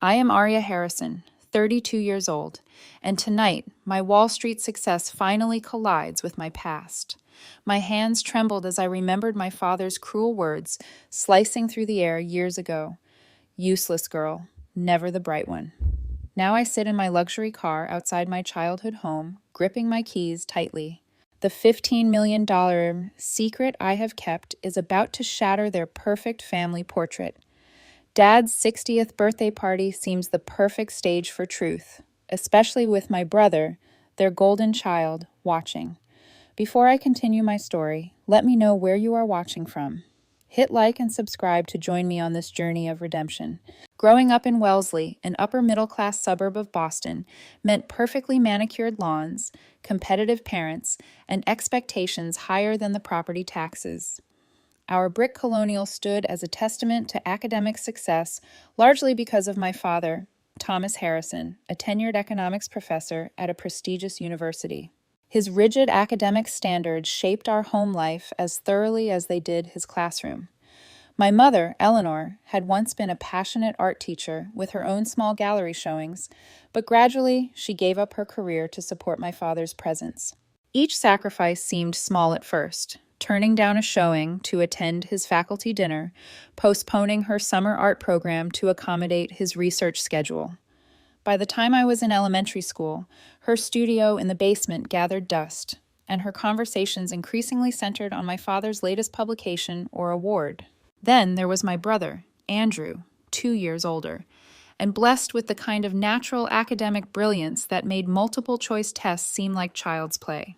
I am Aria Harrison, 32 years old, and tonight my Wall Street success finally collides with my past. My hands trembled as I remembered my father's cruel words slicing through the air years ago. Useless girl, never the bright one. Now I sit in my luxury car outside my childhood home, gripping my keys tightly. The $15 million secret I have kept is about to shatter their perfect family portrait. Dad's 60th birthday party seems the perfect stage for truth, especially with my brother, their golden child, watching. Before I continue my story, let me know where you are watching from. Hit like and subscribe to join me on this journey of redemption. Growing up in Wellesley, an upper-middle-class suburb of Boston, meant perfectly manicured lawns, competitive parents, and expectations higher than the property taxes. Our brick colonial stood as a testament to academic success, largely because of my father, Thomas Harrison, a tenured economics professor at a prestigious university. His rigid academic standards shaped our home life as thoroughly as they did his classroom. My mother, Eleanor, had once been a passionate art teacher with her own small gallery showings, but gradually she gave up her career to support my father's presence. Each sacrifice seemed small at first, turning down a showing to attend his faculty dinner, postponing her summer art program to accommodate his research schedule. By the time I was in elementary school, her studio in the basement gathered dust, and her conversations increasingly centered on my father's latest publication or award. Then there was my brother, Andrew, 2 years older, and blessed with the kind of natural academic brilliance that made multiple choice tests seem like child's play.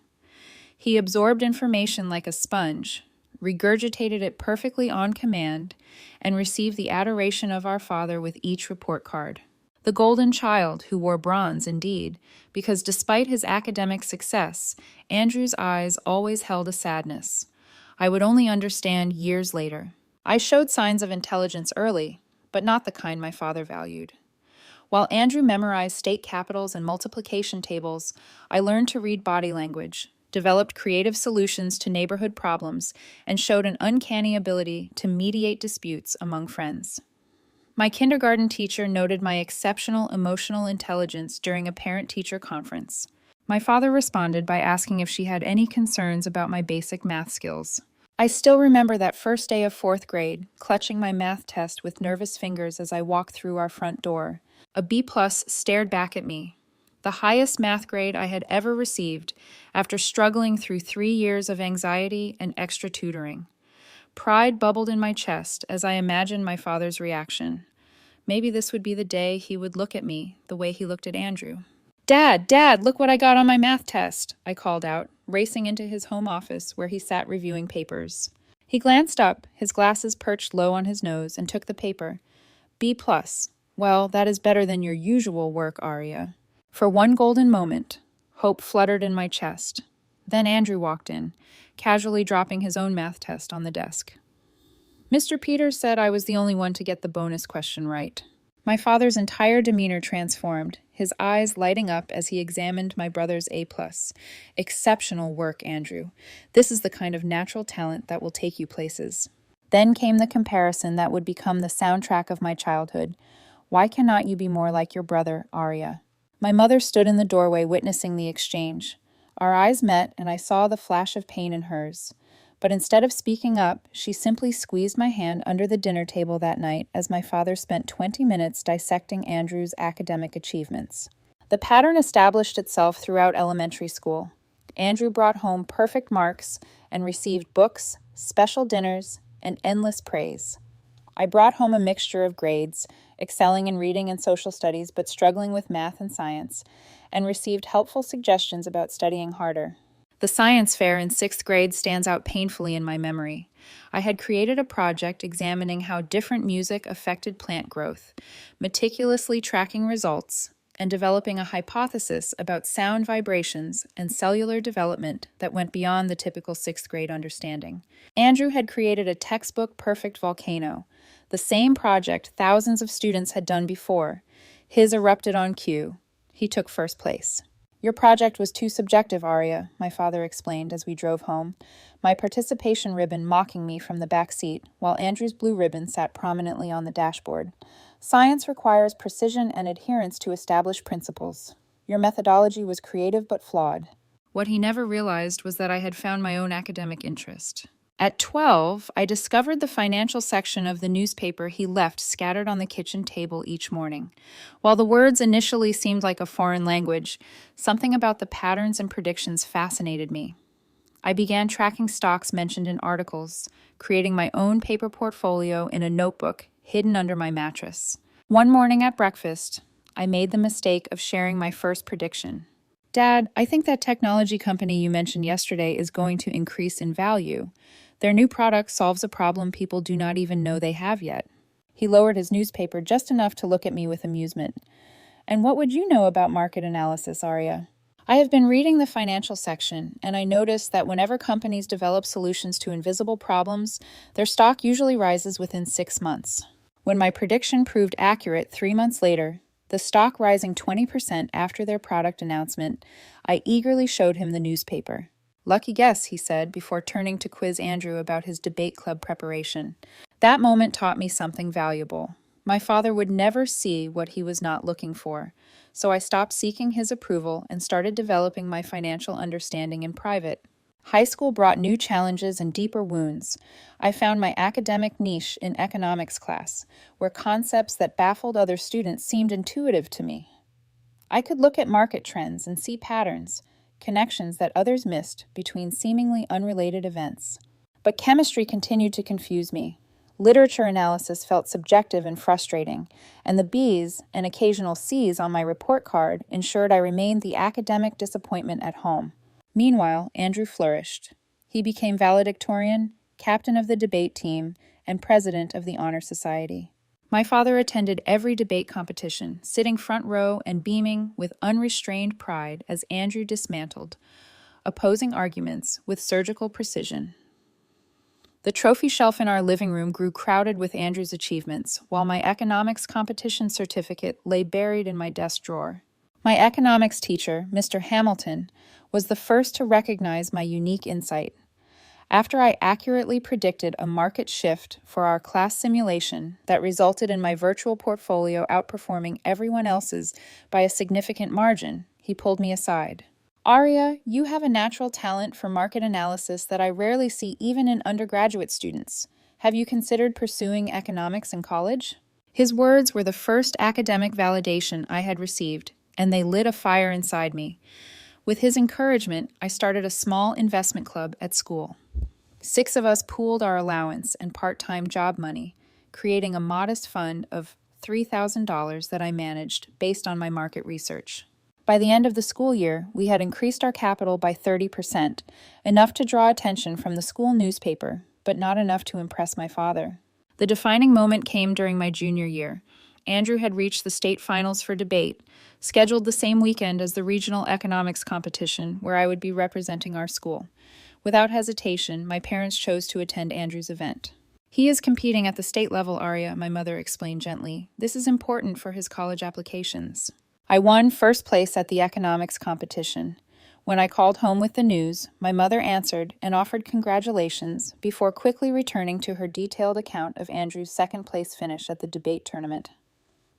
He absorbed information like a sponge, regurgitated it perfectly on command, and received the adoration of our father with each report card. The golden child who wore bronze, indeed, because despite his academic success, Andrew's eyes always held a sadness. I would only understand years later. I showed signs of intelligence early, but not the kind my father valued. While Andrew memorized state capitals and multiplication tables, I learned to read body language, developed creative solutions to neighborhood problems, and showed an uncanny ability to mediate disputes among friends. My kindergarten teacher noted my exceptional emotional intelligence during a parent-teacher conference. My father responded by asking if she had any concerns about my basic math skills. I still remember that first day of 4th grade, clutching my math test with nervous fingers as I walked through our front door. A B+ stared back at me, the highest math grade I had ever received after struggling through 3 years of anxiety and extra tutoring. Pride bubbled in my chest as I imagined my father's reaction. Maybe this would be the day he would look at me the way he looked at Andrew. Dad, look what I got on my math test," I called out, racing into his home office where he sat reviewing papers. He glanced up, his glasses perched low on his nose, and took the paper. B+. Well, that is better than your usual work, Aria. For one golden moment, hope fluttered in my chest. Then Andrew walked in, casually dropping his own math test on the desk. Mr. Peters said I was the only one to get the bonus question right. My father's entire demeanor transformed, his eyes lighting up as he examined my brother's A+. Exceptional work, Andrew. This is the kind of natural talent that will take you places. Then came the comparison that would become the soundtrack of my childhood. Why cannot you be more like your brother, Aria? My mother stood in the doorway witnessing the exchange. Our eyes met, and I saw the flash of pain in hers. But instead of speaking up, she simply squeezed my hand under the dinner table that night as my father spent 20 minutes dissecting Andrew's academic achievements. The pattern established itself throughout elementary school. Andrew brought home perfect marks and received books, special dinners, and endless praise. I brought home a mixture of grades, excelling in reading and social studies but struggling with math and science, and received helpful suggestions about studying harder. The science fair in 6th grade stands out painfully in my memory. I had created a project examining how different music affected plant growth, meticulously tracking results, and developing a hypothesis about sound vibrations and cellular development that went beyond the typical 6th grade understanding. Andrew had created a textbook-perfect volcano, the same project thousands of students had done before. His erupted on cue. He took first place. Your project was too subjective, Aria, my father explained as we drove home, my participation ribbon mocking me from the back seat, while Andrew's blue ribbon sat prominently on the dashboard. Science requires precision and adherence to established principles. Your methodology was creative but flawed. What he never realized was that I had found my own academic interest. At 12, I discovered the financial section of the newspaper he left scattered on the kitchen table each morning. While the words initially seemed like a foreign language, something about the patterns and predictions fascinated me. I began tracking stocks mentioned in articles, creating my own paper portfolio in a notebook hidden under my mattress. One morning at breakfast, I made the mistake of sharing my first prediction. Dad, I think that technology company you mentioned yesterday is going to increase in value. Their new product solves a problem people do not even know they have yet. He lowered his newspaper just enough to look at me with amusement. And what would you know about market analysis, Arya? I have been reading the financial section, and I noticed that whenever companies develop solutions to invisible problems, their stock usually rises within 6 months. When my prediction proved accurate 3 months later, the stock rising 20% after their product announcement, I eagerly showed him the newspaper. Lucky guess, he said, before turning to quiz Andrew about his debate club preparation. That moment taught me something valuable. My father would never see what he was not looking for, so I stopped seeking his approval and started developing my financial understanding in private. High school brought new challenges and deeper wounds. I found my academic niche in economics class, where concepts that baffled other students seemed intuitive to me. I could look at market trends and see patterns, connections that others missed between seemingly unrelated events. But chemistry continued to confuse me. Literature analysis felt subjective and frustrating, and the B's and occasional C's on my report card ensured I remained the academic disappointment at home. Meanwhile, Andrew flourished. He became valedictorian, captain of the debate team, and president of the Honor Society. My father attended every debate competition, sitting front row and beaming with unrestrained pride as Andrew dismantled opposing arguments with surgical precision. The trophy shelf in our living room grew crowded with Andrew's achievements, while my economics competition certificate lay buried in my desk drawer. My economics teacher, Mr. Hamilton, was the first to recognize my unique insight. After I accurately predicted a market shift for our class simulation that resulted in my virtual portfolio outperforming everyone else's by a significant margin, he pulled me aside. Arya, you have a natural talent for market analysis that I rarely see even in undergraduate students. Have you considered pursuing economics in college? His words were the first academic validation I had received, and they lit a fire inside me. With his encouragement, I started a small investment club at school. 6 of us pooled our allowance and part-time job money, creating a modest fund of $3,000 that I managed based on my market research. By the end of the school year, we had increased our capital by 30%, enough to draw attention from the school newspaper, but not enough to impress my father. The defining moment came during my junior year. Andrew had reached the state finals for debate, scheduled the same weekend as the regional economics competition where I would be representing our school. Without hesitation, my parents chose to attend Andrew's event. He is competing at the state level, Arya, my mother explained gently. This is important for his college applications. I won first place at the economics competition. When I called home with the news, my mother answered and offered congratulations before quickly returning to her detailed account of Andrew's second-place finish at the debate tournament.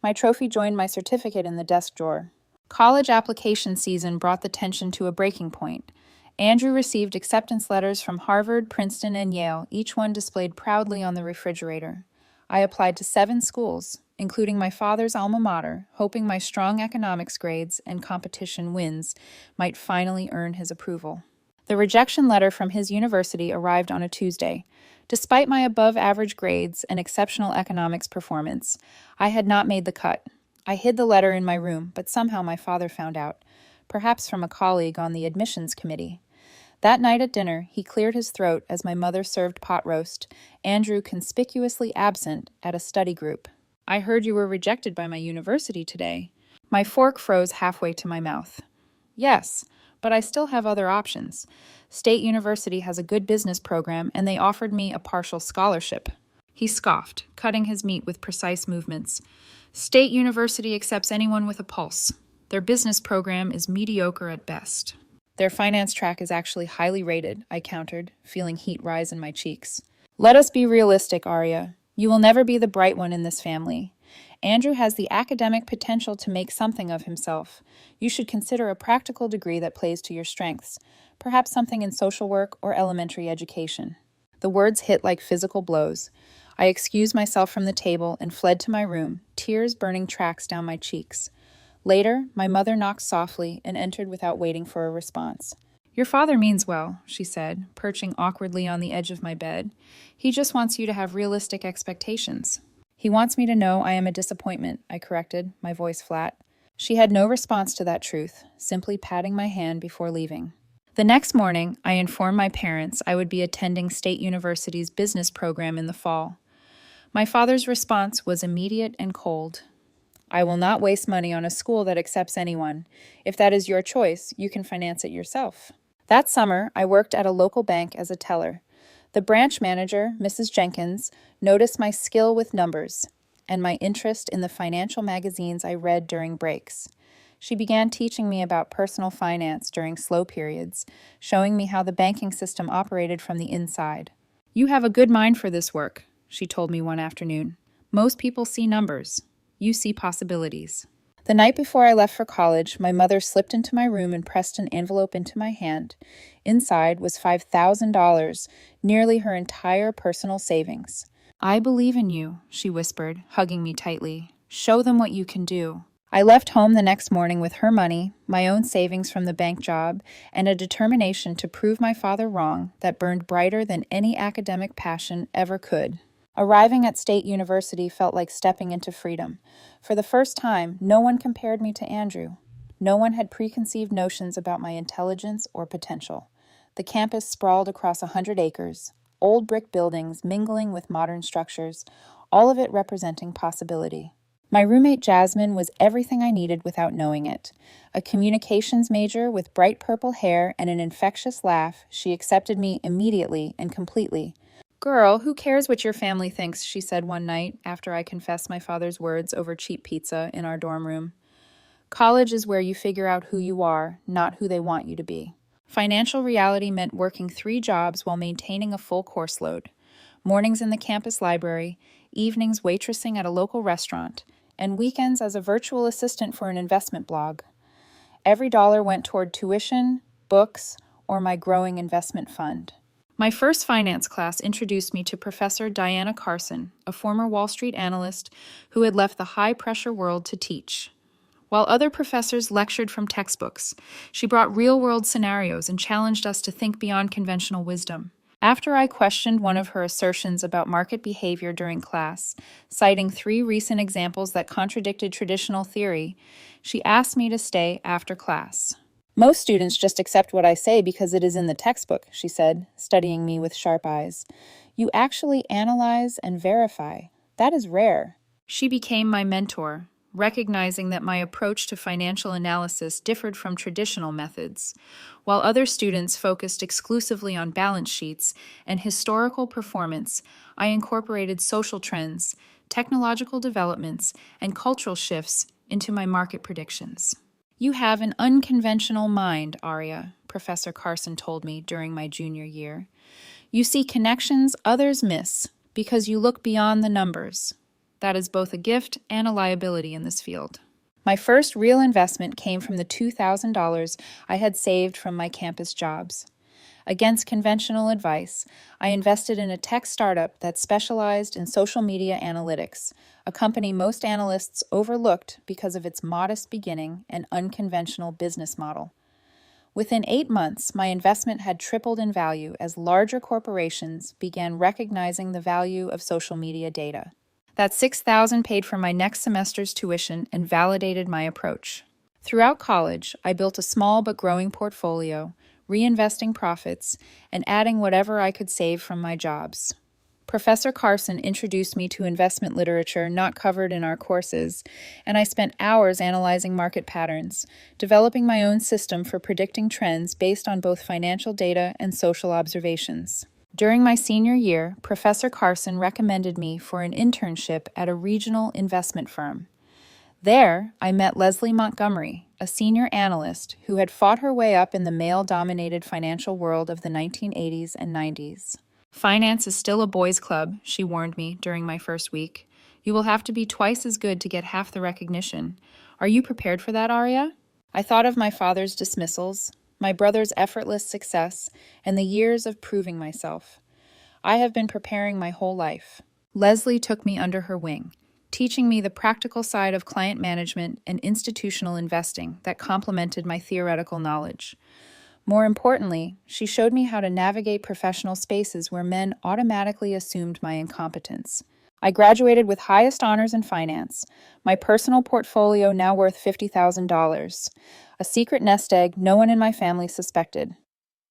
My trophy joined my certificate in the desk drawer. College application season brought the tension to a breaking point. Andrew received acceptance letters from Harvard, Princeton, and Yale, each one displayed proudly on the refrigerator. I applied to 7 schools, including my father's alma mater, hoping my strong economics grades and competition wins might finally earn his approval. The rejection letter from his university arrived on a Tuesday. Despite my above-average grades and exceptional economics performance, I had not made the cut. I hid the letter in my room, but somehow my father found out, perhaps from a colleague on the admissions committee. That night at dinner, he cleared his throat as my mother served pot roast, Andrew conspicuously absent at a study group. I heard you were rejected by my university today. My fork froze halfway to my mouth. Yes, but I still have other options. State University has a good business program, and they offered me a partial scholarship. He scoffed, cutting his meat with precise movements. State University accepts anyone with a pulse. Their business program is mediocre at best. Their finance track is actually highly rated, I countered, feeling heat rise in my cheeks. Let us be realistic, Arya. You will never be the bright one in this family. Andrew has the academic potential to make something of himself. You should consider a practical degree that plays to your strengths, perhaps something in social work or elementary education." The words hit like physical blows. I excused myself from the table and fled to my room, tears burning tracks down my cheeks. Later, my mother knocked softly and entered without waiting for a response. "Your father means well," she said, perching awkwardly on the edge of my bed. "He just wants you to have realistic expectations." "He wants me to know I am a disappointment," I corrected, my voice flat. She had no response to that truth, simply patting my hand before leaving. The next morning, I informed my parents I would be attending State University's business program in the fall. My father's response was immediate and cold. "I will not waste money on a school that accepts anyone. If that is your choice, you can finance it yourself." That summer, I worked at a local bank as a teller. The branch manager, Mrs. Jenkins, noticed my skill with numbers and my interest in the financial magazines I read during breaks. She began teaching me about personal finance during slow periods, showing me how the banking system operated from the inside. "You have a good mind for this work," she told me one afternoon. "Most people see numbers. You see possibilities." The night before I left for college, my mother slipped into my room and pressed an envelope into my hand. Inside was $5,000, nearly her entire personal savings. "I believe in you," she whispered, hugging me tightly. "Show them what you can do." I left home the next morning with her money, my own savings from the bank job, and a determination to prove my father wrong that burned brighter than any academic passion ever could. Arriving at State University felt like stepping into freedom. For the first time, no one compared me to Andrew. No one had preconceived notions about my intelligence or potential. The campus sprawled across 100 acres, old brick buildings mingling with modern structures, all of it representing possibility. My roommate Jasmine was everything I needed without knowing it. A communications major with bright purple hair and an infectious laugh, she accepted me immediately and completely. "Girl, who cares what your family thinks?" she said one night after I confessed my father's words over cheap pizza in our dorm room. "College is where you figure out who you are, not who they want you to be." Financial reality meant working 3 jobs while maintaining a full course load. Mornings in the campus library, evenings waitressing at a local restaurant, and weekends as a virtual assistant for an investment blog. Every dollar went toward tuition, books, or my growing investment fund. My first finance class introduced me to Professor Diana Carson, a former Wall Street analyst who had left the high-pressure world to teach. While other professors lectured from textbooks, she brought real-world scenarios and challenged us to think beyond conventional wisdom. After I questioned one of her assertions about market behavior during class, citing 3 recent examples that contradicted traditional theory, she asked me to stay after class. "Most students just accept what I say because it is in the textbook," she said, studying me with sharp eyes. "You actually analyze and verify. That is rare." She became my mentor, recognizing that my approach to financial analysis differed from traditional methods. While other students focused exclusively on balance sheets and historical performance, I incorporated social trends, technological developments, and cultural shifts into my market predictions. "You have an unconventional mind, Aria," Professor Carson told me during my junior year. "You see connections others miss because you look beyond the numbers. That is both a gift and a liability in this field." My first real investment came from the $2,000 I had saved from my campus jobs. Against conventional advice, I invested in a tech startup that specialized in social media analytics, a company most analysts overlooked because of its modest beginning and unconventional business model. Within 8 months, my investment had tripled in value as larger corporations began recognizing the value of social media data. That $6,000 paid for my next semester's tuition and validated my approach. Throughout college, I built a small but growing portfolio, reinvesting profits, and adding whatever I could save from my jobs. Professor Carson introduced me to investment literature not covered in our courses, and I spent hours analyzing market patterns, developing my own system for predicting trends based on both financial data and social observations. During my senior year, Professor Carson recommended me for an internship at a regional investment firm. There, I met Leslie Montgomery, a senior analyst who had fought her way up in the male-dominated financial world of the 1980s and 90s. "Finance is still a boys' club," she warned me during my first week. You will have to be twice as good to get half the recognition. Are you prepared for that, Arya? I thought of my father's dismissals, my brother's effortless success, and the years of proving myself. I have been preparing my whole life. Leslie took me under her wing, teaching me the practical side of client management and institutional investing that complemented my theoretical knowledge. More importantly, she showed me how to navigate professional spaces where men automatically assumed my incompetence. I graduated with highest honors in finance, my personal portfolio now worth $50,000, a secret nest egg no one in my family suspected.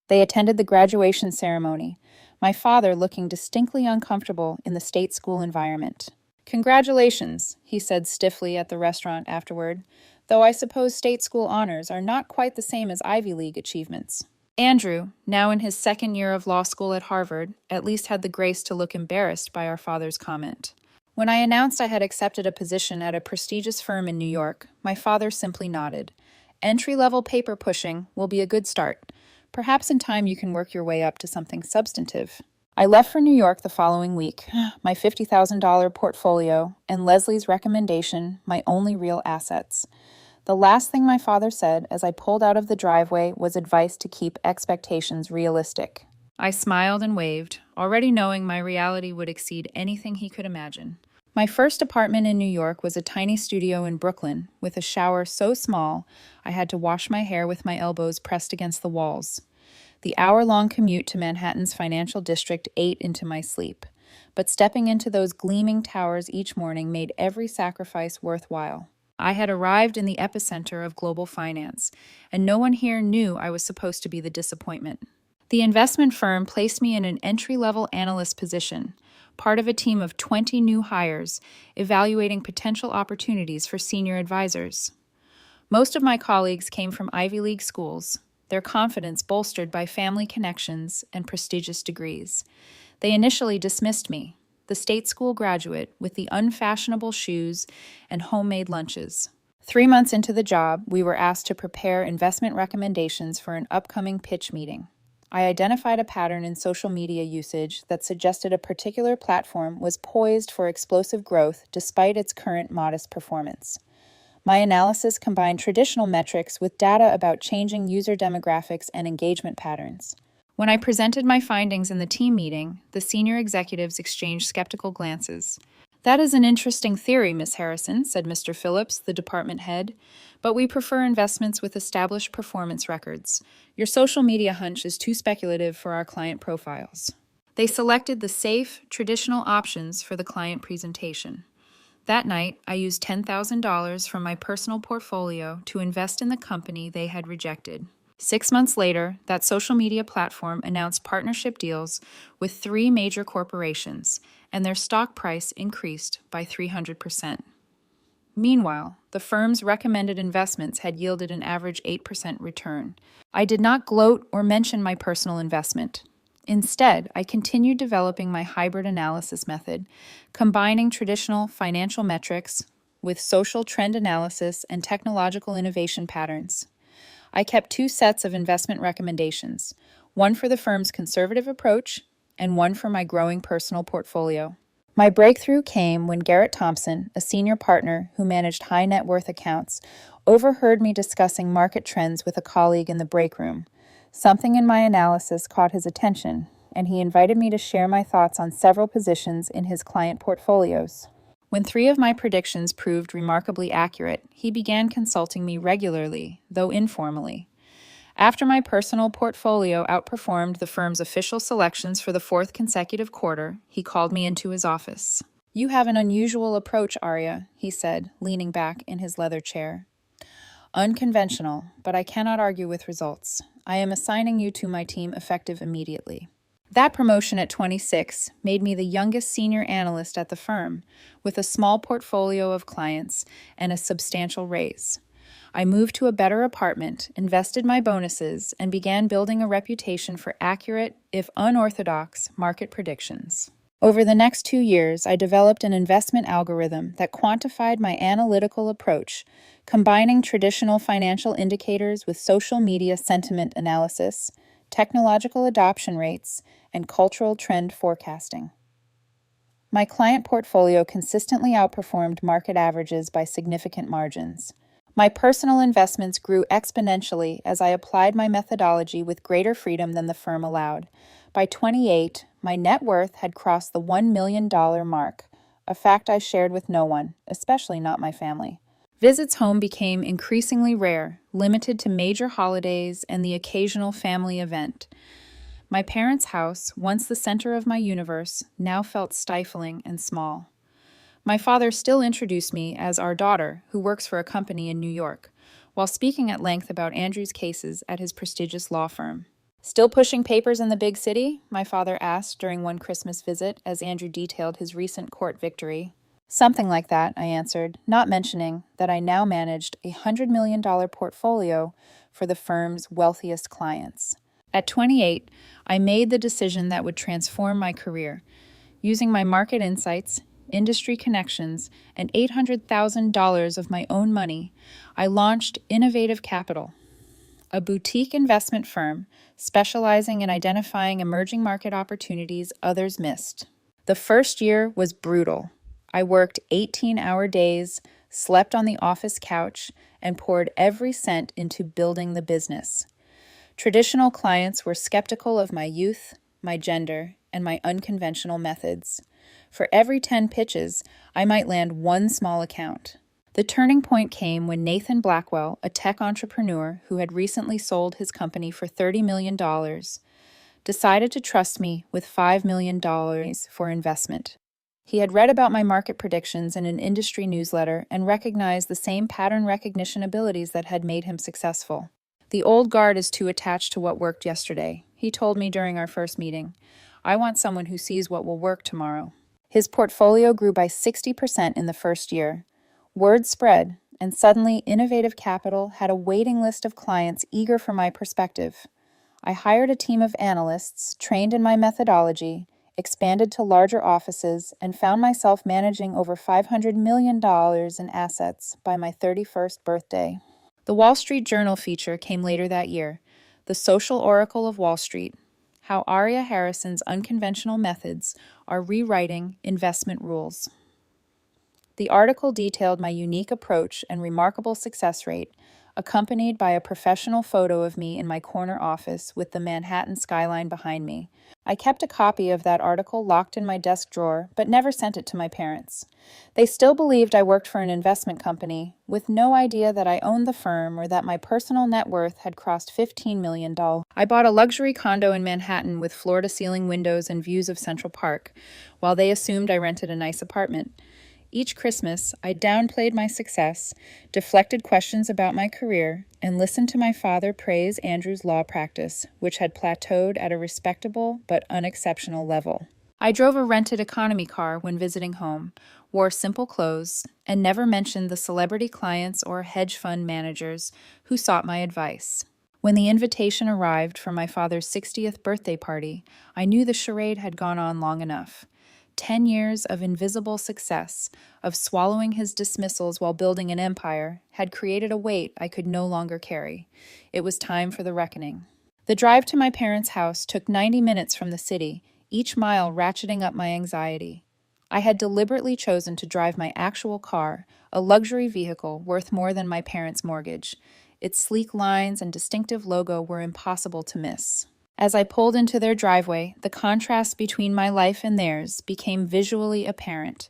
They attended the graduation ceremony, my father looking distinctly uncomfortable in the state school environment. "Congratulations," he said stiffly at the restaurant afterward, though I suppose state school honors are not quite the same as Ivy League achievements. Andrew, now in his second year of law school at Harvard, at least had the grace to look embarrassed by our father's comment. When I announced I had accepted a position at a prestigious firm in New York, my father simply nodded. "Entry-level paper pushing will be a good start. Perhaps in time you can work your way up to something substantive." I left for New York the following week, my $50,000 portfolio, and Leslie's recommendation, my only real assets. The last thing my father said as I pulled out of the driveway was advice to keep expectations realistic. I smiled and waved, already knowing my reality would exceed anything he could imagine. My first apartment in New York was a tiny studio in Brooklyn, with a shower so small I had to wash my hair with my elbows pressed against the walls. The hour-long commute to Manhattan's financial district ate into my sleep, but stepping into those gleaming towers each morning made every sacrifice worthwhile. I had arrived in the epicenter of global finance, and no one here knew I was supposed to be the disappointment. The investment firm placed me in an entry-level analyst position, part of a team of 20 new hires, evaluating potential opportunities for senior advisors. Most of my colleagues came from Ivy League schools, their confidence bolstered by family connections and prestigious degrees. They initially dismissed me, the state school graduate with the unfashionable shoes and homemade lunches. 3 months into the job, we were asked to prepare investment recommendations for an upcoming pitch meeting. I identified a pattern in social media usage that suggested a particular platform was poised for explosive growth despite its current modest performance. My analysis combined traditional metrics with data about changing user demographics and engagement patterns. When I presented my findings in the team meeting, the senior executives exchanged skeptical glances. "That is an interesting theory, Miss Harrison," said Mr. Phillips, the department head, "but we prefer investments with established performance records. Your social media hunch is too speculative for our client profiles." They selected the safe, traditional options for the client presentation. That night, I used $10,000 from my personal portfolio to invest in the company they had rejected. 6 months later, that social media platform announced partnership deals with 3 major corporations, and their stock price increased by 300%. Meanwhile, the firm's recommended investments had yielded an average 8% return. I did not gloat or mention my personal investment. Instead, I continued developing my hybrid analysis method, combining traditional financial metrics with social trend analysis and technological innovation patterns. I kept 2 sets of investment recommendations, one for the firm's conservative approach and one for my growing personal portfolio. My breakthrough came when Garrett Thompson, a senior partner who managed high net worth accounts, overheard me discussing market trends with a colleague in the break room. Something in my analysis caught his attention, and he invited me to share my thoughts on several positions in his client portfolios. When 3 of my predictions proved remarkably accurate, he began consulting me regularly, though informally. After my personal portfolio outperformed the firm's official selections for the 4th consecutive quarter, he called me into his office. "You have an unusual approach, Arya," he said, leaning back in his leather chair. "Unconventional, but I cannot argue with results. I am assigning you to my team effective immediately." That promotion at 26 made me the youngest senior analyst at the firm, with a small portfolio of clients and a substantial raise. I moved to a better apartment, invested my bonuses, and began building a reputation for accurate, if unorthodox, market predictions. Over the next 2 years, I developed an investment algorithm that quantified my analytical approach, combining traditional financial indicators with social media sentiment analysis, technological adoption rates, and cultural trend forecasting. My client portfolio consistently outperformed market averages by significant margins. My personal investments grew exponentially as I applied my methodology with greater freedom than the firm allowed. By 28, my net worth had crossed the $1 million mark, a fact I shared with no one, especially not my family. Visits home became increasingly rare, limited to major holidays and the occasional family event. My parents' house, once the center of my universe, now felt stifling and small. My father still introduced me as our daughter, who works for a company in New York, while speaking at length about Andrew's cases at his prestigious law firm. "Still pushing papers in the big city?" my father asked during one Christmas visit as Andrew detailed his recent court victory. "Something like that," I answered, not mentioning that I now managed a $100 million portfolio for the firm's wealthiest clients. At 28, I made the decision that would transform my career. Using my market insights, industry connections, and $800,000 of my own money, I launched Innovative Capital, a boutique investment firm specializing in identifying emerging market opportunities others missed. The first year was brutal. I worked 18-hour days, slept on the office couch, and poured every cent into building the business. Traditional clients were skeptical of my youth, my gender, and my unconventional methods. For every 10 pitches, I might land one small account. The turning point came when Nathan Blackwell, a tech entrepreneur who had recently sold his company for $30 million, decided to trust me with $5 million for investment. He had read about my market predictions in an industry newsletter and recognized the same pattern recognition abilities that had made him successful. "The old guard is too attached to what worked yesterday," he told me during our first meeting. "I want someone who sees what will work tomorrow." His portfolio grew by 60% in the first year. Word spread, and suddenly Innovative Capital had a waiting list of clients eager for my perspective. I hired a team of analysts, trained in my methodology, expanded to larger offices, and found myself managing over $500 million in assets by my 31st birthday. The Wall Street Journal feature came later that year, "The Social Oracle of Wall Street: How Aria Harrison's Unconventional Methods Are Rewriting Investment Rules." The article detailed my unique approach and remarkable success rate, accompanied by a professional photo of me in my corner office with the Manhattan skyline behind me. I kept a copy of that article locked in my desk drawer, but never sent it to my parents. They still believed I worked for an investment company, with no idea that I owned the firm or that my personal net worth had crossed $15 million. I bought a luxury condo in Manhattan with floor-to-ceiling windows and views of Central Park, while they assumed I rented a nice apartment. Each Christmas, I downplayed my success, deflected questions about my career, and listened to my father praise Andrew's law practice, which had plateaued at a respectable but unexceptional level. I drove a rented economy car when visiting home, wore simple clothes, and never mentioned the celebrity clients or hedge fund managers who sought my advice. When the invitation arrived for my father's 60th birthday party, I knew the charade had gone on long enough. 10 years of invisible success, of swallowing his dismissals while building an empire, had created a weight I could no longer carry. It was time for the reckoning. The drive to my parents' house took 90 minutes from the city, each mile ratcheting up my anxiety. I had deliberately chosen to drive my actual car, a luxury vehicle worth more than my parents' mortgage. Its sleek lines and distinctive logo were impossible to miss. As I pulled into their driveway, the contrast between my life and theirs became visually apparent.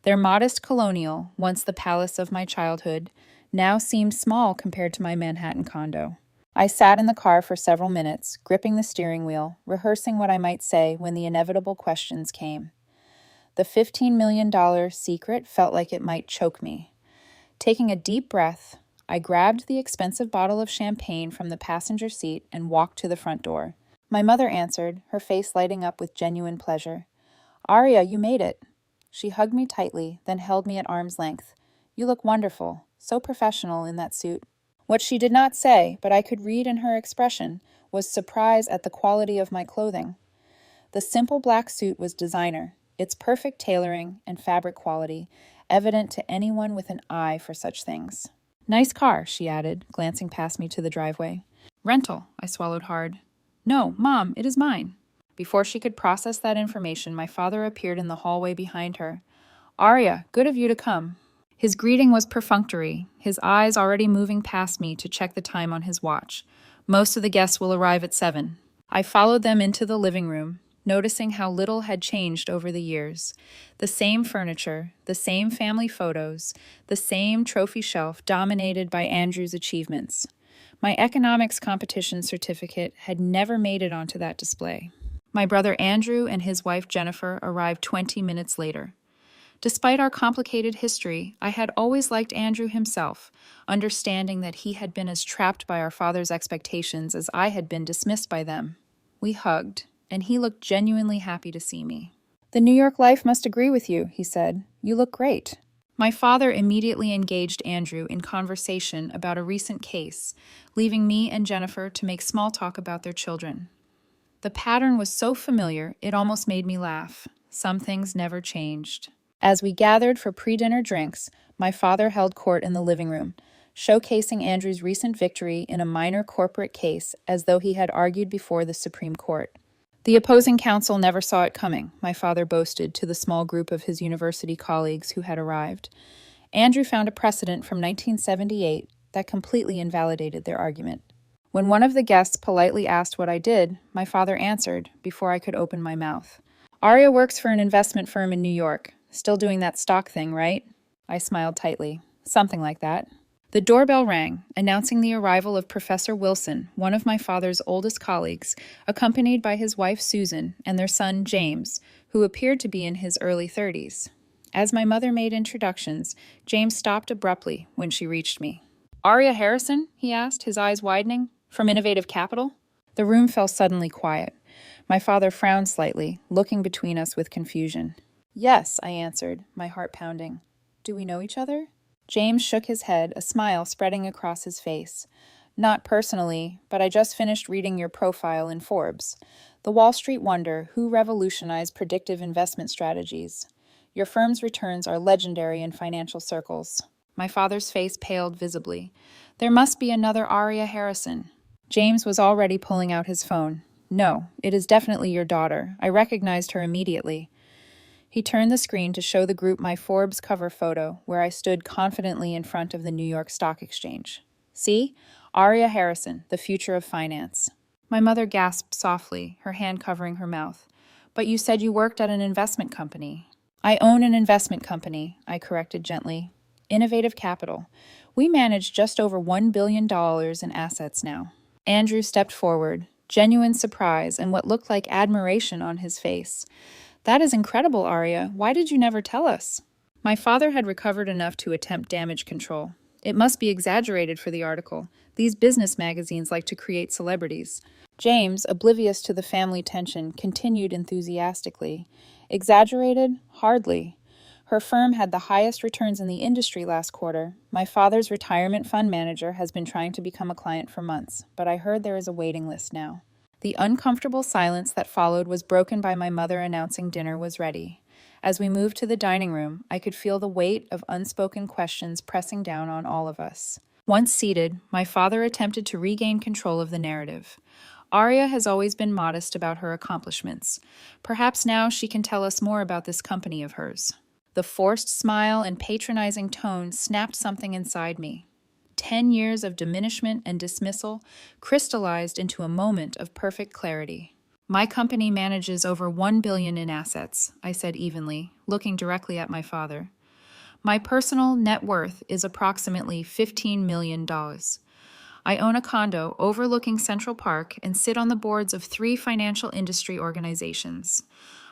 Their modest colonial, once the palace of my childhood, now seemed small compared to my Manhattan condo. I sat in the car for several minutes, gripping the steering wheel, rehearsing what I might say when the inevitable questions came. The $15 million secret felt like it might choke me. Taking a deep breath, I grabbed the expensive bottle of champagne from the passenger seat and walked to the front door. My mother answered, her face lighting up with genuine pleasure. "Aria, you made it." She hugged me tightly, then held me at arm's length. "You look wonderful, so professional in that suit." What she did not say, but I could read in her expression, was surprise at the quality of my clothing. The simple black suit was designer, its perfect tailoring and fabric quality evident to anyone with an eye for such things. "Nice car," she added, glancing past me to the driveway. "Rental," I swallowed hard. "No, Mom, it is mine." Before she could process that information, my father appeared in the hallway behind her. "Arya, good of you to come." His greeting was perfunctory, his eyes already moving past me to check the time on his watch. "Most of the guests will arrive at 7. I followed them into the living room, noticing how little had changed over the years. The same furniture, the same family photos, the same trophy shelf dominated by Andrew's achievements. My economics competition certificate had never made it onto that display. My brother Andrew and his wife Jennifer arrived 20 minutes later. Despite our complicated history, I had always liked Andrew himself, understanding that he had been as trapped by our father's expectations as I had been dismissed by them. We hugged, and he looked genuinely happy to see me. "The New York life must agree with you," he said. "You look great." My father immediately engaged Andrew in conversation about a recent case, leaving me and Jennifer to make small talk about their children. The pattern was so familiar, it almost made me laugh. Some things never changed. As we gathered for pre-dinner drinks, my father held court in the living room, showcasing Andrew's recent victory in a minor corporate case as though he had argued before the Supreme Court. "The opposing counsel never saw it coming," my father boasted to the small group of his university colleagues who had arrived. Andrew found a precedent from 1978 that completely invalidated their argument. When one of the guests politely asked what I did, my father answered before I could open my mouth. "Arya works for an investment firm in New York. Still doing that stock thing, right?" I smiled tightly. "Something like that." The doorbell rang, announcing the arrival of Professor Wilson, one of my father's oldest colleagues, accompanied by his wife Susan and their son James, who appeared to be in his early 30s. As my mother made introductions, James stopped abruptly when she reached me. "Arya Harrison?" he asked, his eyes widening. "From Innovative Capital?" The room fell suddenly quiet. My father frowned slightly, looking between us with confusion. "Yes," I answered, my heart pounding. "Do we know each other?" James shook his head, a smile spreading across his face. "Not personally, but I just finished reading your profile in Forbes. The Wall Street Wonder, who revolutionized predictive investment strategies. Your firm's returns are legendary in financial circles." My father's face paled visibly. "There must be another Arya Harrison." James was already pulling out his phone. "No, it is definitely your daughter. I recognized her immediately." He turned the screen to show the group my Forbes cover photo, where I stood confidently in front of the New York Stock Exchange. "See? Arya Harrison, the future of finance." My mother gasped softly, her hand covering her mouth. "But you said you worked at an investment company." "I own an investment company," I corrected gently. "Innovative Capital. We manage just over $1 billion in assets now." Andrew stepped forward, genuine surprise and what looked like admiration on his face. "That is incredible, Arya. Why did you never tell us?" My father had recovered enough to attempt damage control. "It must be exaggerated for the article. These business magazines like to create celebrities." James, oblivious to the family tension, continued enthusiastically. "Exaggerated? Hardly. Her firm had the highest returns in the industry last quarter. My father's retirement fund manager has been trying to become a client for months, but I heard there is a waiting list now." The uncomfortable silence that followed was broken by my mother announcing dinner was ready. As we moved to the dining room, I could feel the weight of unspoken questions pressing down on all of us. Once seated, my father attempted to regain control of the narrative. "Arya has always been modest about her accomplishments. Perhaps now she can tell us more about this company of hers." The forced smile and patronizing tone snapped something inside me. 10 years of diminishment and dismissal crystallized into a moment of perfect clarity. "My company manages over $1 billion in assets," I said evenly, looking directly at my father. "My personal net worth is approximately $15 million. I own a condo overlooking Central Park and sit on the boards of 3 financial industry organizations.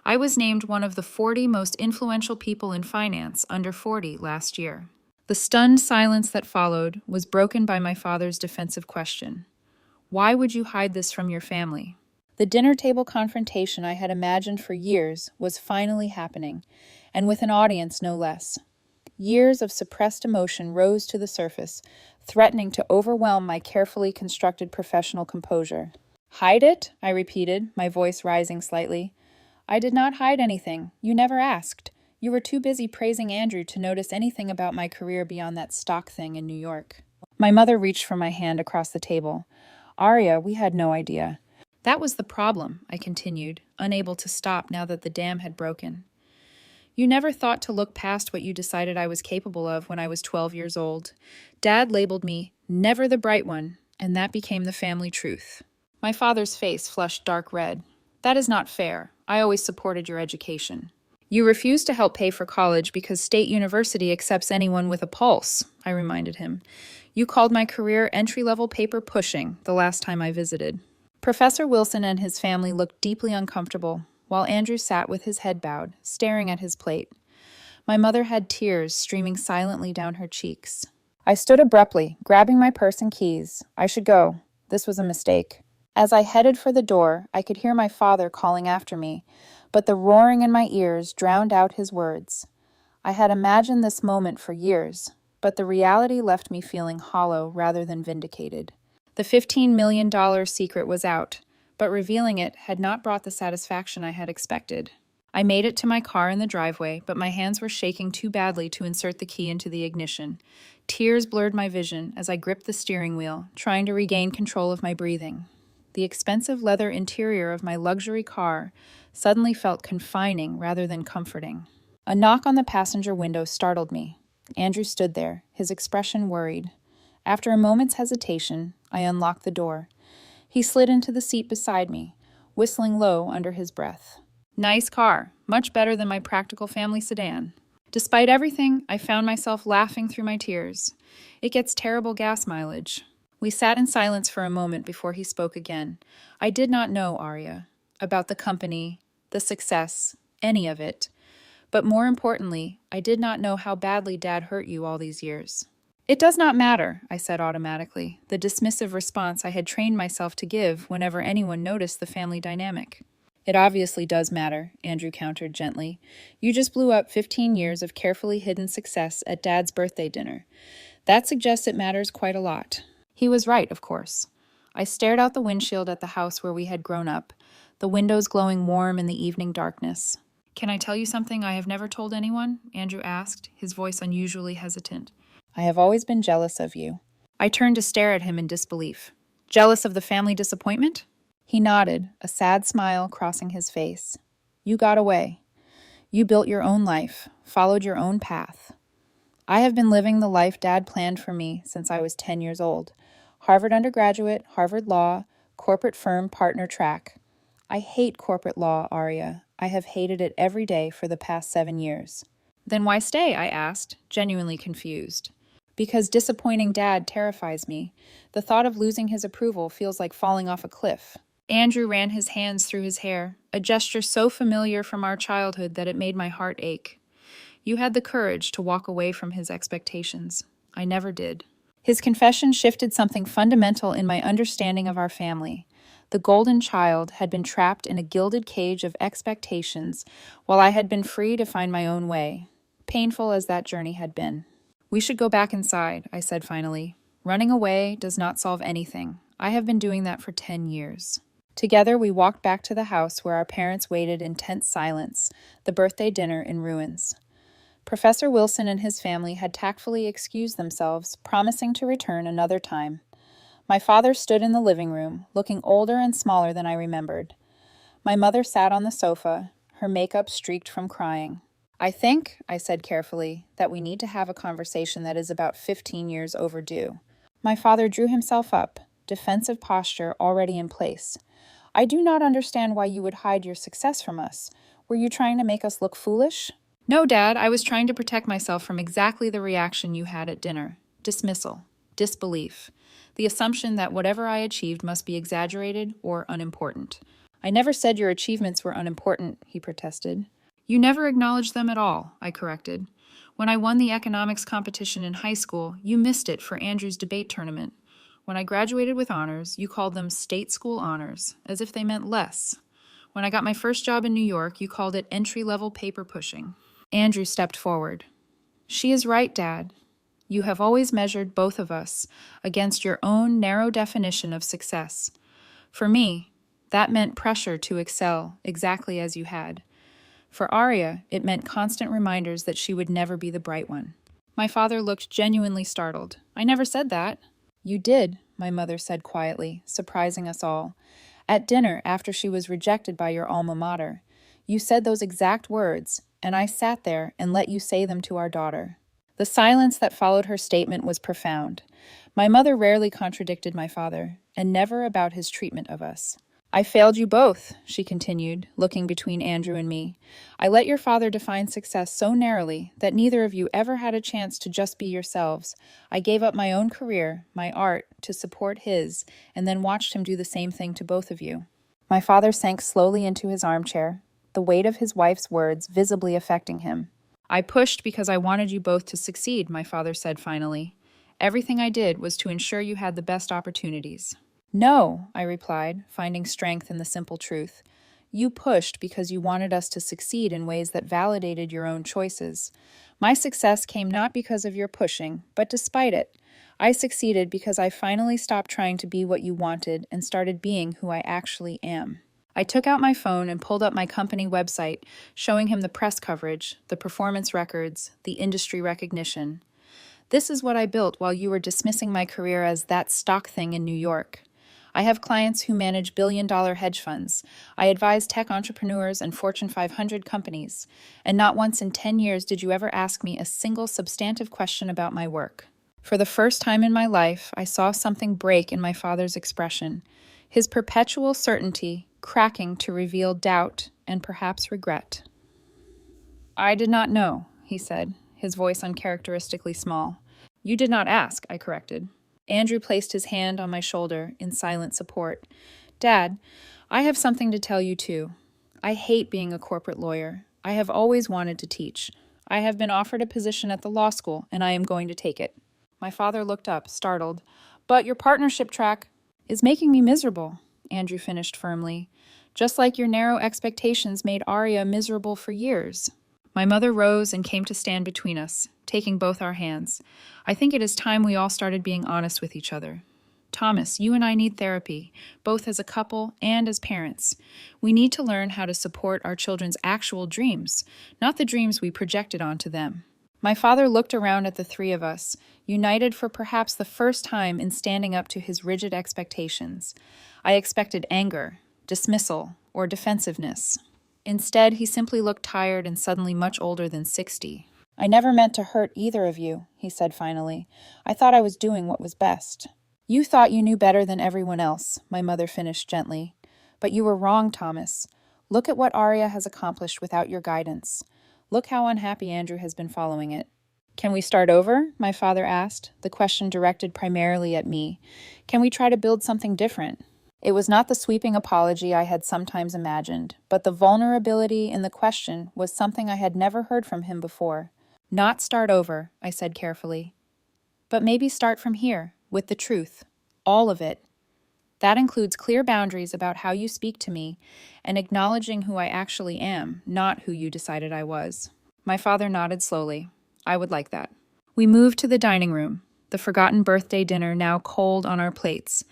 I was named one of the 40 most influential people in finance under 40 last year." The stunned silence that followed was broken by my father's defensive question. "Why would you hide this from your family?" The dinner table confrontation I had imagined for years was finally happening, and with an audience no less. Years of suppressed emotion rose to the surface, threatening to overwhelm my carefully constructed professional composure. "Hide it?" I repeated, my voice rising slightly. "I did not hide anything. You never asked. You were too busy praising Andrew to notice anything about my career beyond that stock thing in New York." My mother reached for my hand across the table. "Arya, we had no idea." "That was the problem," I continued. unable to stop now that the dam had broken. You never thought to look past what you decided I was capable of when I was 12 years old. Dad labeled me never the bright one, and that became the family truth. My father's face flushed dark red. That is not fair. I always supported your education. You refuse to help pay for college because State University accepts anyone with a pulse, I reminded him. You called my career entry-level paper pushing the last time I visited. Professor Wilson and his family looked deeply uncomfortable, while Andrew sat with his head bowed, staring at his plate. My mother had tears streaming silently down her cheeks. I stood abruptly, grabbing my purse and keys. I should go. This was a mistake. As I headed for the door, I could hear my father calling after me, but the roaring in my ears drowned out his words. I had imagined this moment for years, but the reality left me feeling hollow rather than vindicated. The $15 million secret was out, but revealing it had not brought the satisfaction I had expected. I made it to my car in the driveway, but my hands were shaking too badly to insert the key into the ignition. Tears blurred my vision as I gripped the steering wheel, trying to regain control of my breathing. The expensive leather interior of my luxury car suddenly felt confining rather than comforting. A knock on the passenger window startled me. Andrew stood there, his expression worried. After a moment's hesitation, I unlocked the door. He slid into the seat beside me, whistling low under his breath. Nice car, much better than my practical family sedan. Despite everything, I found myself laughing through my tears. It gets terrible gas mileage. We sat in silence for a moment before he spoke again. I did not know, Arya, about the company, the success, any of it. But more importantly, I did not know how badly Dad hurt you all these years. It does not matter, I said automatically, the dismissive response I had trained myself to give whenever anyone noticed the family dynamic. It obviously does matter, Andrew countered gently. You just blew up 15 years of carefully hidden success at Dad's birthday dinner. That suggests it matters quite a lot. He was right, of course. I stared out the windshield at the house where we had grown up, the windows glowing warm in the evening darkness. Can I tell you something I have never told anyone? Andrew asked, his voice unusually hesitant. I have always been jealous of you. I turned to stare at him in disbelief. Jealous of the family disappointment? He nodded, a sad smile crossing his face. You got away. You built your own life, followed your own path. I have been living the life Dad planned for me since I was 10 years old. Harvard undergraduate, Harvard law, corporate firm partner track. I hate corporate law, Arya. I have hated it every day for the past 7 years. Then why stay? I asked, genuinely confused. Because disappointing Dad terrifies me. The thought of losing his approval feels like falling off a cliff. Andrew ran his hands through his hair, a gesture so familiar from our childhood that it made my heart ache. You had the courage to walk away from his expectations. I never did. His confession shifted something fundamental in my understanding of our family. The golden child had been trapped in a gilded cage of expectations, while I had been free to find my own way, painful as that journey had been. We should go back inside, I said finally. Running away does not solve anything. I have been doing that for 10 years. Together, we walked back to the house where our parents waited in tense silence, the birthday dinner in ruins. Professor Wilson and his family had tactfully excused themselves, promising to return another time. My father stood in the living room, looking older and smaller than I remembered. My mother sat on the sofa, her makeup streaked from crying. I think, I said carefully, that we need to have a conversation that is about 15 years overdue. My father drew himself up, defensive posture already in place. I do not understand why you would hide your success from us. Were you trying to make us look foolish? No, Dad, I was trying to protect myself from exactly the reaction you had at dinner. Dismissal. Disbelief. The assumption that whatever I achieved must be exaggerated or unimportant. I never said your achievements were unimportant, he protested. You never acknowledged them at all, I corrected. When I won the economics competition in high school, you missed it for Andrew's debate tournament. When I graduated with honors, you called them state school honors, as if they meant less. When I got my first job in New York, you called it entry-level paper pushing. Andrew stepped forward. She is right, Dad. You have always measured both of us against your own narrow definition of success. For me, that meant pressure to excel exactly as you had. For Arya, it meant constant reminders that she would never be the bright one. My father looked genuinely startled. I never said that. You did, my mother said quietly, surprising us all. At dinner, after she was rejected by your alma mater. You said those exact words, and I sat there and let you say them to our daughter." The silence that followed her statement was profound. My mother rarely contradicted my father, and never about his treatment of us. "I failed you both," she continued, looking between Andrew and me. "I let your father define success so narrowly that neither of you ever had a chance to just be yourselves. I gave up my own career, my art, to support his, and then watched him do the same thing to both of you." My father sank slowly into his armchair, the weight of his wife's words visibly affecting him. "I pushed because I wanted you both to succeed," my father said finally. "Everything I did was to ensure you had the best opportunities." "No," I replied, finding strength in the simple truth. "You pushed because you wanted us to succeed in ways that validated your own choices. My success came not because of your pushing, but despite it. I succeeded because I finally stopped trying to be what you wanted and started being who I actually am." I took out my phone and pulled up my company website, showing him the press coverage, the performance records, the industry recognition. "This is what I built while you were dismissing my career as that stock thing in New York. I have clients who manage billion-dollar hedge funds. I advise tech entrepreneurs and Fortune 500 companies. And not once in 10 years did you ever ask me a single substantive question about my work." For the first time in my life, I saw something break in my father's expression, his perpetual certainty cracking to reveal doubt and perhaps regret. "I did not know," he said, his voice uncharacteristically small. "You did not ask," I corrected. Andrew placed his hand on my shoulder in silent support. "Dad, I have something to tell you too. I hate being a corporate lawyer. I have always wanted to teach. I have been offered a position at the law school, and I am going to take it." My father looked up, startled. "But your partnership track is making me miserable," Andrew finished firmly. "Just like your narrow expectations made Arya miserable for years." My mother rose and came to stand between us, taking both our hands. "I think it is time we all started being honest with each other. Thomas, you and I need therapy, both as a couple and as parents. We need to learn how to support our children's actual dreams, not the dreams we projected onto them." My father looked around at the three of us, united for perhaps the first time in standing up to his rigid expectations. I expected anger, dismissal, or defensiveness. Instead, he simply looked tired and suddenly much older than 60. "I never meant to hurt either of you," he said finally. "I thought I was doing what was best." "You thought you knew better than everyone else," my mother finished gently. "But you were wrong, Thomas. Look at what Arya has accomplished without your guidance. Look how unhappy Andrew has been following it." "Can we start over?" my father asked, the question directed primarily at me. "Can we try to build something different?" It was not the sweeping apology I had sometimes imagined, but the vulnerability in the question was something I had never heard from him before. "Not start over," I said carefully. "But maybe start from here, with the truth. All of it. That includes clear boundaries about how you speak to me, and acknowledging who I actually am, not who you decided I was." My father nodded slowly. "I would like that." We moved to the dining room, the forgotten birthday dinner now cold on our plates.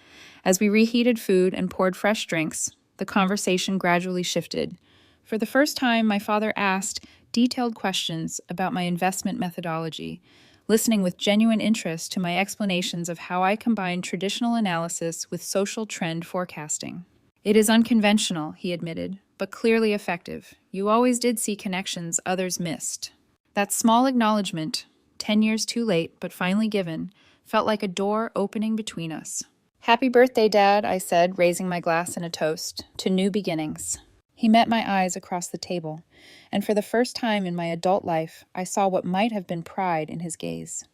As we reheated food and poured fresh drinks, the conversation gradually shifted. For the first time, my father asked detailed questions about my investment methodology, listening with genuine interest to my explanations of how I combine traditional analysis with social trend forecasting. "It is unconventional," he admitted, "but clearly effective. You always did see connections others missed." That small acknowledgement, 10 years too late but finally given, felt like a door opening between us. "Happy birthday, Dad," I said, raising my glass in a toast, "to new beginnings." He met my eyes across the table, and for the first time in my adult life, I saw what might have been pride in his gaze.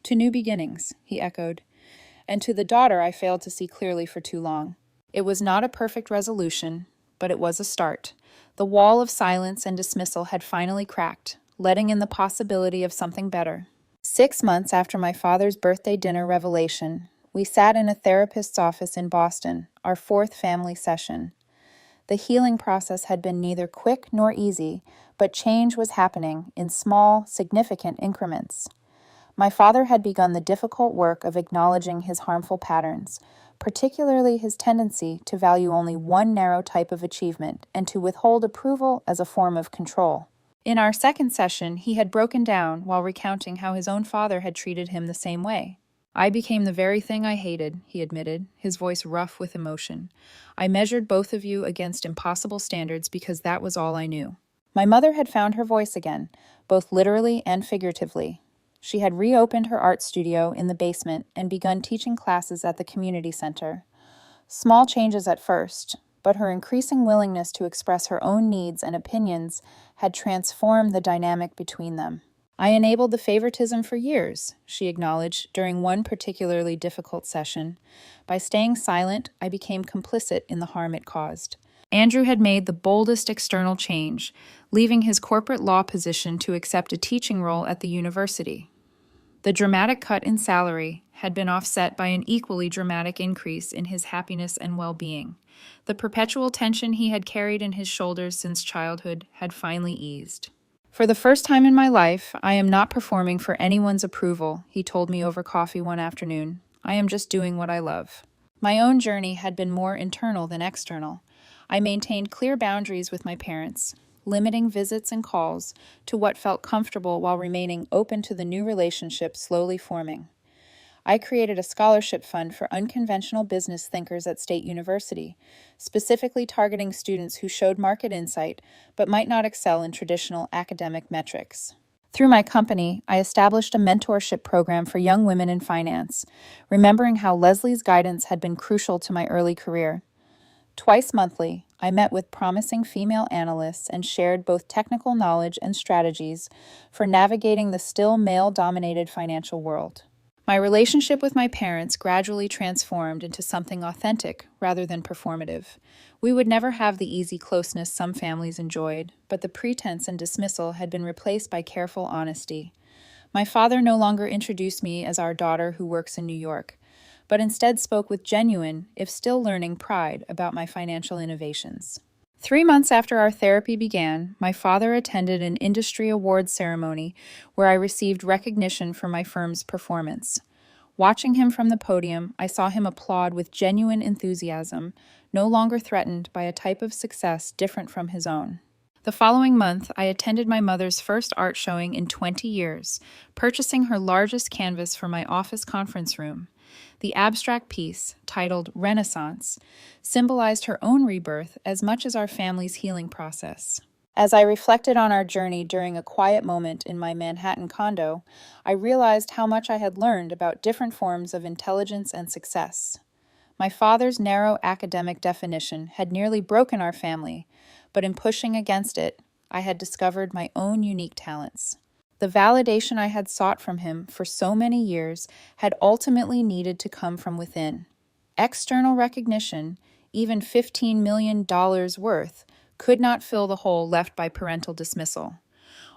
"To new beginnings," he echoed, and to the daughter I failed to see clearly for too long. It was not a perfect resolution, but it was a start. The wall of silence and dismissal had finally cracked, letting in the possibility of something better. 6 months after my father's birthday dinner revelation, we sat in a therapist's office in Boston, our 4th family session. The healing process had been neither quick nor easy, but change was happening in small, significant increments. My father had begun the difficult work of acknowledging his harmful patterns, particularly his tendency to value only one narrow type of achievement and to withhold approval as a form of control. In our second session, he had broken down while recounting how his own father had treated him the same way. I became the very thing I hated, he admitted, his voice rough with emotion. I measured both of you against impossible standards because that was all I knew. My mother had found her voice again, both literally and figuratively. She had reopened her art studio in the basement and begun teaching classes at the community center. Small changes at first, but her increasing willingness to express her own needs and opinions had transformed the dynamic between them. I enabled the favoritism for years, she acknowledged during one particularly difficult session. By staying silent, I became complicit in the harm it caused. Andrew had made the boldest external change, leaving his corporate law position to accept a teaching role at the university. The dramatic cut in salary had been offset by an equally dramatic increase in his happiness and well-being. The perpetual tension he had carried in his shoulders since childhood had finally eased. For the first time in my life, I am not performing for anyone's approval, he told me over coffee one afternoon. I am just doing what I love. My own journey had been more internal than external. I maintained clear boundaries with my parents, limiting visits and calls to what felt comfortable while remaining open to the new relationship slowly forming. I created a scholarship fund for unconventional business thinkers at State University, specifically targeting students who showed market insight but might not excel in traditional academic metrics. Through my company, I established a mentorship program for young women in finance, remembering how Leslie's guidance had been crucial to my early career. Twice monthly, I met with promising female analysts and shared both technical knowledge and strategies for navigating the still male-dominated financial world. My relationship with my parents gradually transformed into something authentic rather than performative. We would never have the easy closeness some families enjoyed, but the pretense and dismissal had been replaced by careful honesty. My father no longer introduced me as our daughter who works in New York, but instead spoke with genuine, if still learning, pride about my financial innovations. 3 months after our therapy began, my father attended an industry awards ceremony where I received recognition for my firm's performance. Watching him from the podium, I saw him applaud with genuine enthusiasm, no longer threatened by a type of success different from his own. The following month, I attended my mother's first art showing in 20 years, purchasing her largest canvas for my office conference room. The abstract piece, titled Renaissance, symbolized her own rebirth as much as our family's healing process. As I reflected on our journey during a quiet moment in my Manhattan condo, I realized how much I had learned about different forms of intelligence and success. My father's narrow academic definition had nearly broken our family, but in pushing against it, I had discovered my own unique talents. The validation I had sought from him for so many years had ultimately needed to come from within. External recognition, even $15 million worth, could not fill the hole left by parental dismissal.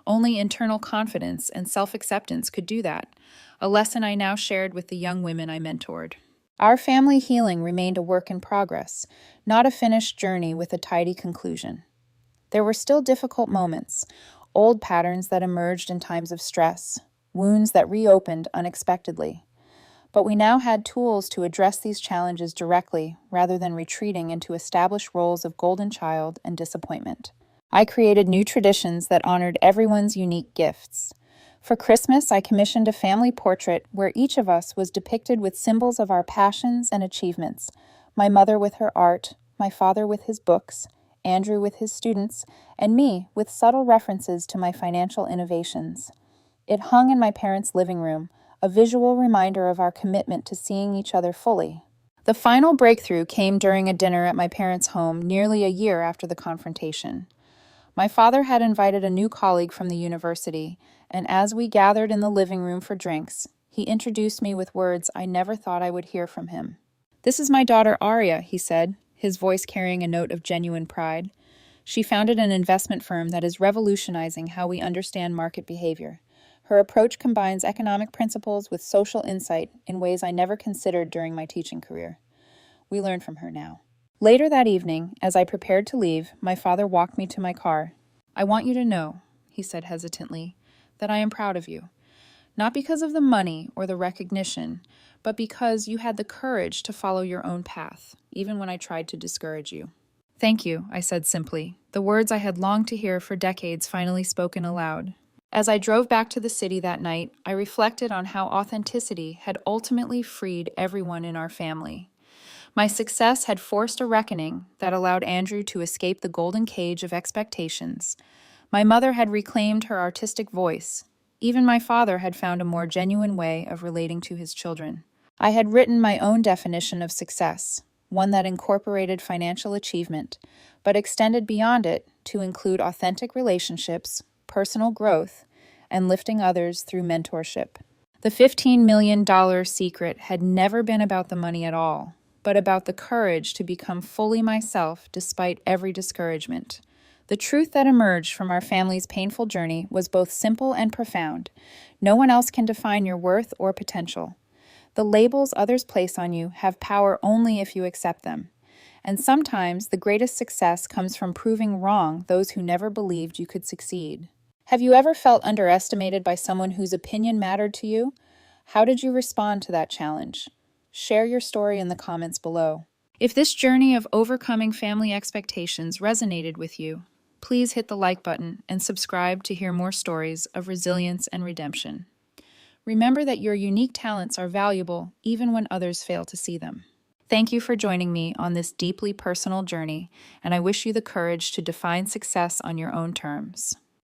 Only internal confidence and self-acceptance could do that, a lesson I now shared with the young women I mentored. Our family healing remained a work in progress, not a finished journey with a tidy conclusion. There were still difficult moments, old patterns that emerged in times of stress, wounds that reopened unexpectedly. But we now had tools to address these challenges directly rather than retreating into established roles of golden child and disappointment. I created new traditions that honored everyone's unique gifts. For Christmas, I commissioned a family portrait where each of us was depicted with symbols of our passions and achievements, my mother with her art, my father with his books, Andrew with his students, and me with subtle references to my financial innovations. It hung in my parents' living room, a visual reminder of our commitment to seeing each other fully. The final breakthrough came during a dinner at my parents' home nearly a year after the confrontation. My father had invited a new colleague from the university, and as we gathered in the living room for drinks, he introduced me with words I never thought I would hear from him. "This is my daughter Aria," he said, his voice carrying a note of genuine pride. "She founded an investment firm that is revolutionizing how we understand market behavior. Her approach combines economic principles with social insight in ways I never considered during my teaching career. We learn from her now." Later that evening, as I prepared to leave, my father walked me to my car. "I want you to know," he said hesitantly, "that I am proud of you. Not because of the money or the recognition, but because you had the courage to follow your own path, even when I tried to discourage you." "Thank you," I said simply, the words I had longed to hear for decades finally spoken aloud. As I drove back to the city that night, I reflected on how authenticity had ultimately freed everyone in our family. My success had forced a reckoning that allowed Andrew to escape the golden cage of expectations. My mother had reclaimed her artistic voice. Even my father had found a more genuine way of relating to his children. I had written my own definition of success, one that incorporated financial achievement, but extended beyond it to include authentic relationships, personal growth, and lifting others through mentorship. The $15 million secret had never been about the money at all, but about the courage to become fully myself despite every discouragement. The truth that emerged from our family's painful journey was both simple and profound. No one else can define your worth or potential. The labels others place on you have power only if you accept them. And sometimes the greatest success comes from proving wrong those who never believed you could succeed. Have you ever felt underestimated by someone whose opinion mattered to you? How did you respond to that challenge? Share your story in the comments below. If this journey of overcoming family expectations resonated with you, please hit the like button and subscribe to hear more stories of resilience and redemption. Remember that your unique talents are valuable even when others fail to see them. Thank you for joining me on this deeply personal journey, and I wish you the courage to define success on your own terms.